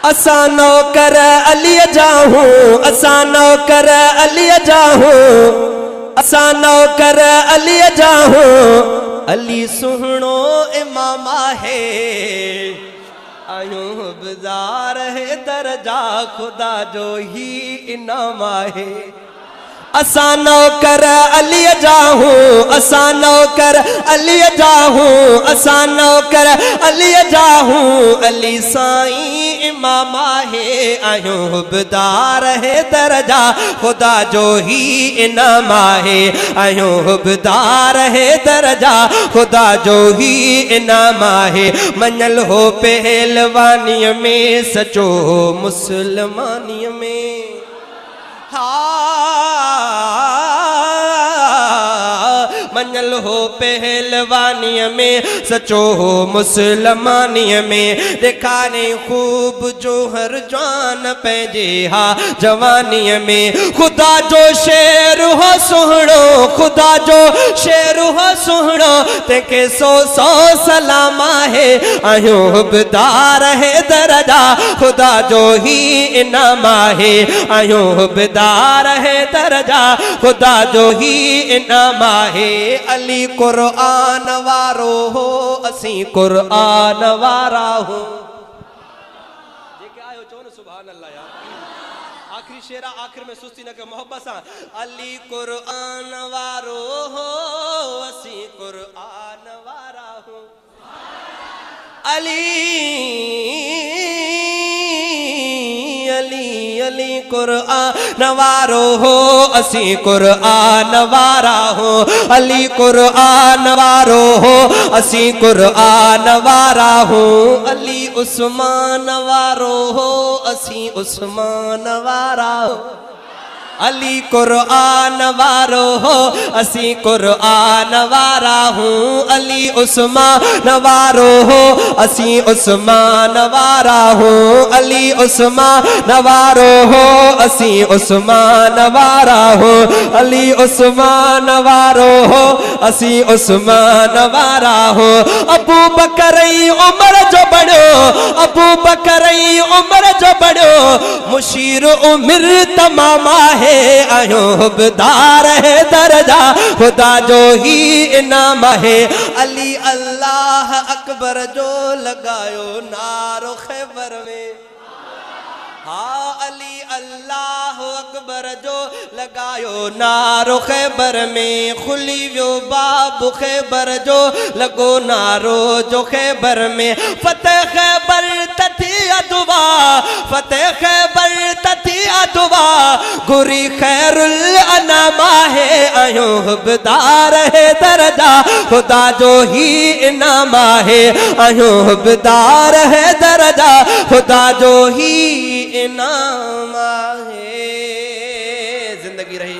असा नौकर अली जाहूं, असा नौकर अली जाहूं, असा नौकर अली जाहूं। अली सुहणो इमाम है आयूं बाज़ार है दरजा खुदा जो ही इनाम है। असा नौकर अली जाहूं, असा नौकर अली जाहूं, असा नौकर अली जाहूं। अली साईं इमाम है आयूं हुबदार है दरजा खुदा जो ही इनाम है। आयूं हुबदार है दरजा खुदा जो ही इनाम है। मञल हो पहलवानी में सचो मुसलमानी में। मञल हो पहलवानी में सचो हो मुसलमानी में। दिखाने खूब जोहर जान पैजे हा जवानी में। खुदा जो शेर हो सुहणो, खुदा जो शेर हो सुहणो तेके सौ सौ सलामा है। आयूं हुबदार है दरजा खुदा जो ही इनाम है। आयूं हुबदार है दरजा खुदा जो ही इनाम है। अली कुरान वारो हो असी कुरान वारा हो। जेके आयो चो न सुभान अल्लाह यार। आखिरी शेरा आखिर में सुस्ती न के मोहब्बत सा। अली कुरान वारो हो असी कुरान वारा हो। अली अली अली कुरान वारो हो असी कुरान वारा हो। अली कुरान वारो हो असी कुरान वारा हो। अली उस्मान वारो हो असी उस्मान वारा हो। अली कुरान वारो हो असी कुरान वारा हूँ। अली उस्मान वारो हो असी उस्मान वारा हूँ। अली उस्मान वारो हो असी उस्मान वारा हूँ। अली उस्मान वारो हो असी उस्मान वारा हूँ। अबू बकर उमर जो बड़ो, अबू बकर उमर जो बड़ो मुशीर उमिर तमामा है। आयूं हुबदार है दरजा खुदा जो ही इनाम है। अली अल्लाह अकबर जो लगायो नारो खैबर में। हाँ अली अल्लाह अकबर जो लगायो नारो खैबर में। खुली वो बाब खैबर जो लगो नारो जो खैबर में। फतेह खैबर तथी अदुआ, फतेह खैबर तथी अदुआ गुरी खैरुल अनामा है। आयूं हुबदार है दरजा खुदा जो ही इनाम है। आयूं हुबदार है दरजा खुदा जो ही इनाम है। जिंदगी रही